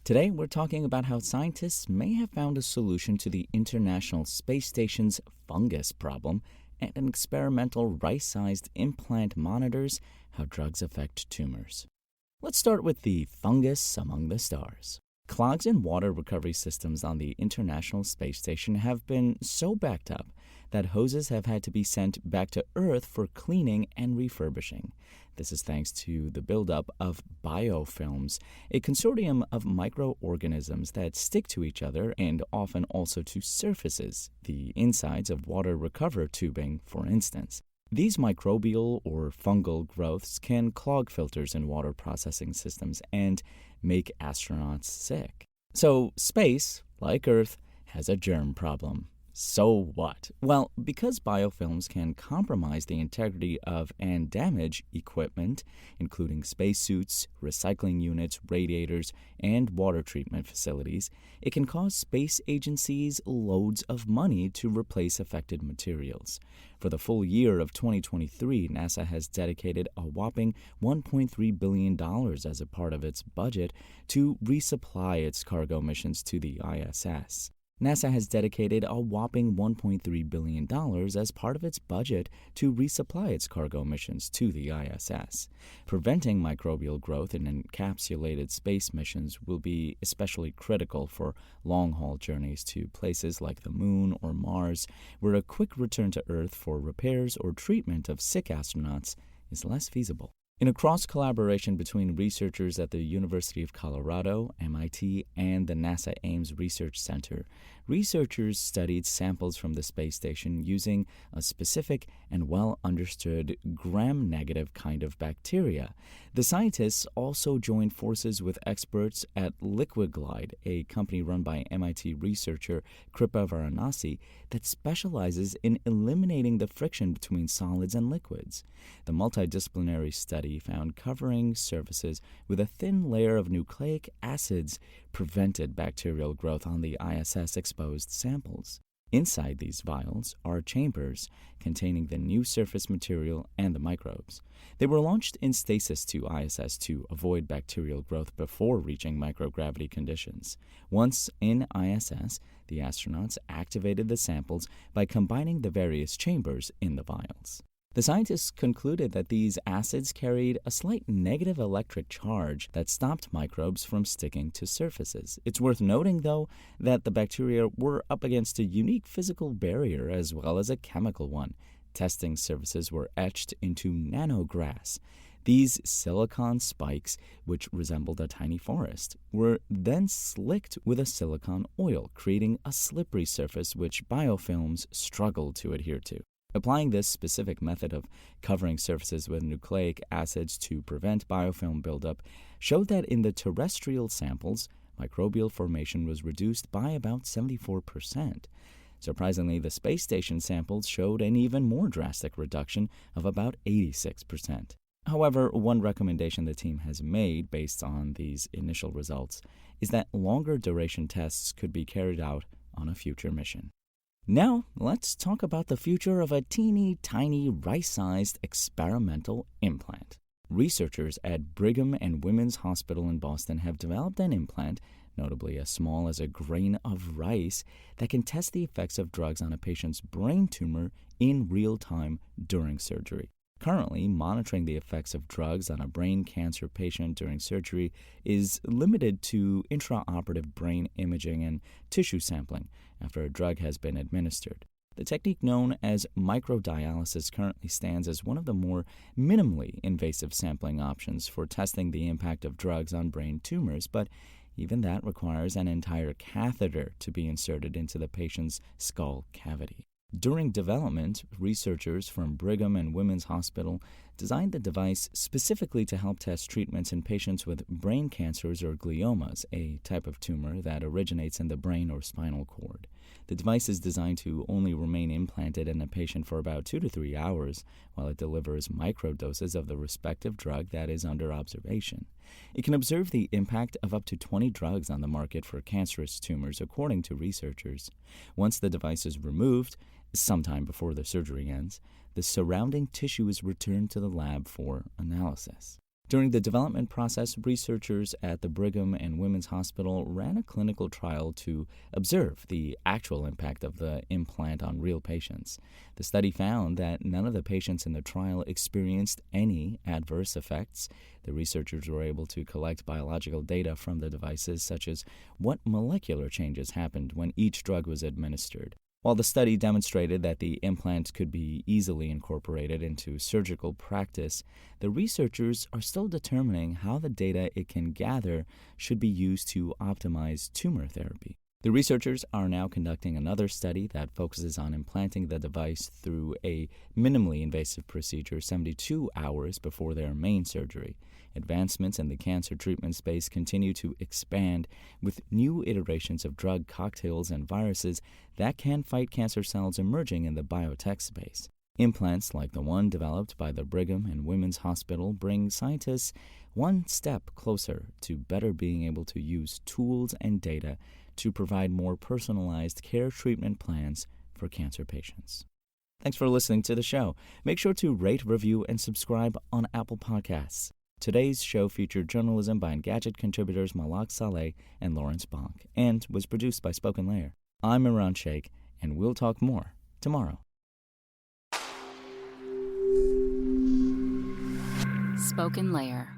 Today, we're talking about how scientists may have found a solution to the International Space Station's fungus problem, and an experimental rice-sized implant monitors how drugs affect tumors. Let's start with the fungus among the stars. Clogs in water recovery systems on the International Space Station have been so backed up that hoses have had to be sent back to Earth for cleaning and refurbishing. This is thanks to the buildup of biofilms, a consortium of microorganisms that stick to each other and often also to surfaces, the insides of water recover tubing, for instance. These microbial or fungal growths can clog filters in water processing systems and make astronauts sick. So space, like Earth, has a germ problem. So what? Well, because biofilms can compromise the integrity of and damage equipment, including spacesuits, recycling units, radiators, and water treatment facilities, it can cause space agencies loads of money to replace affected materials. For the full year of 2023, NASA has dedicated a whopping $1.3 billion as a part of its budget to resupply its cargo missions to the ISS. NASA has dedicated a whopping $1.3 billion as part of its budget to resupply its cargo missions to the ISS. Preventing microbial growth in encapsulated space missions will be especially critical for long-haul journeys to places like the Moon or Mars, where a quick return to Earth for repairs or treatment of sick astronauts is less feasible. In a cross-collaboration between researchers at the University of Colorado, MIT, and the NASA Ames Research Center, researchers studied samples from the space station using a specific and well-understood gram-negative kind of bacteria. The scientists also joined forces with experts at Liquid Glide, a company run by MIT researcher Kripa Varanasi that specializes in eliminating the friction between solids and liquids. The multidisciplinary study found covering surfaces with a thin layer of nucleic acids prevented bacterial growth on the ISS-exposed samples. Inside these vials are chambers containing the new surface material and the microbes. They were launched in stasis to ISS to avoid bacterial growth before reaching microgravity conditions. Once in ISS, the astronauts activated the samples by combining the various chambers in the vials. The scientists concluded that these acids carried a slight negative electric charge that stopped microbes from sticking to surfaces. It's worth noting, though, that the bacteria were up against a unique physical barrier as well as a chemical one. Testing surfaces were etched into nanograss. These silicon spikes, which resembled a tiny forest, were then slicked with a silicon oil, creating a slippery surface which biofilms struggled to adhere to. Applying this specific method of covering surfaces with nucleic acids to prevent biofilm buildup showed that in the terrestrial samples, microbial formation was reduced by about 74%. Surprisingly, the space station samples showed an even more drastic reduction of about 86%. However, one recommendation the team has made based on these initial results is that longer duration tests could be carried out on a future mission. Now, let's talk about the future of a teeny tiny rice-sized experimental implant. Researchers at Brigham and Women's Hospital in Boston have developed an implant, notably as small as a grain of rice, that can test the effects of drugs on a patient's brain tumor in real time during surgery. Currently, monitoring the effects of drugs on a brain cancer patient during surgery is limited to intraoperative brain imaging and tissue sampling after a drug has been administered. The technique known as microdialysis currently stands as one of the more minimally invasive sampling options for testing the impact of drugs on brain tumors, but even that requires an entire catheter to be inserted into the patient's skull cavity. During development, researchers from Brigham and Women's Hospital designed the device specifically to help test treatments in patients with brain cancers or gliomas, a type of tumor that originates in the brain or spinal cord. The device is designed to only remain implanted in a patient for about 2 to 3 hours, while it delivers microdoses of the respective drug that is under observation. It can observe the impact of up to 20 drugs on the market for cancerous tumors, according to researchers. Once the device is removed, sometime before the surgery ends, the surrounding tissue is returned to the lab for analysis. During the development process, researchers at the Brigham and Women's Hospital ran a clinical trial to observe the actual impact of the implant on real patients. The study found that none of the patients in the trial experienced any adverse effects. The researchers were able to collect biological data from the devices, such as what molecular changes happened when each drug was administered. While the study demonstrated that the implant could be easily incorporated into surgical practice, the researchers are still determining how the data it can gather should be used to optimize tumor therapy. The researchers are now conducting another study that focuses on implanting the device through a minimally invasive procedure 72 hours before their main surgery. Advancements in the cancer treatment space continue to expand with new iterations of drug cocktails and viruses that can fight cancer cells emerging in the biotech space. Implants like the one developed by the Brigham and Women's Hospital bring scientists one step closer to better being able to use tools and data to provide more personalized care treatment plans for cancer patients. Thanks for listening to the show. Make sure to rate, review, and subscribe on Apple Podcasts. Today's show featured journalism by Engadget contributors Malak Saleh and Lawrence Bonk, and was produced by Spoken Layer. I'm Imran Sheikh, and we'll talk more tomorrow. Spoken Layer.